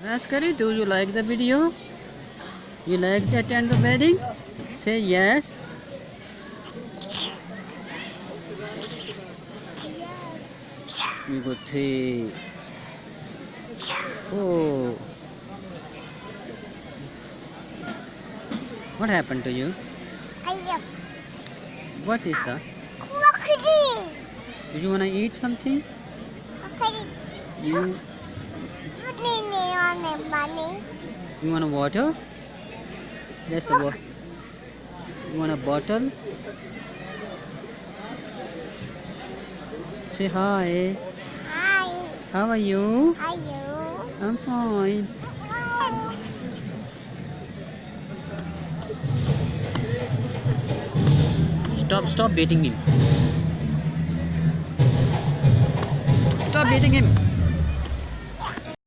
Raskari, do you like the video? You like to attend the wedding? Say yes. You go 3, 4. What happened to you? I am What is that? crocodile. Do you wanna eat something? Crocodile. You Putting it on the money. you want a water? That's the water. You want a bottle? Say hi. Hi. How are you? Are you? I'm fine. Stop beating him. Stop beating him.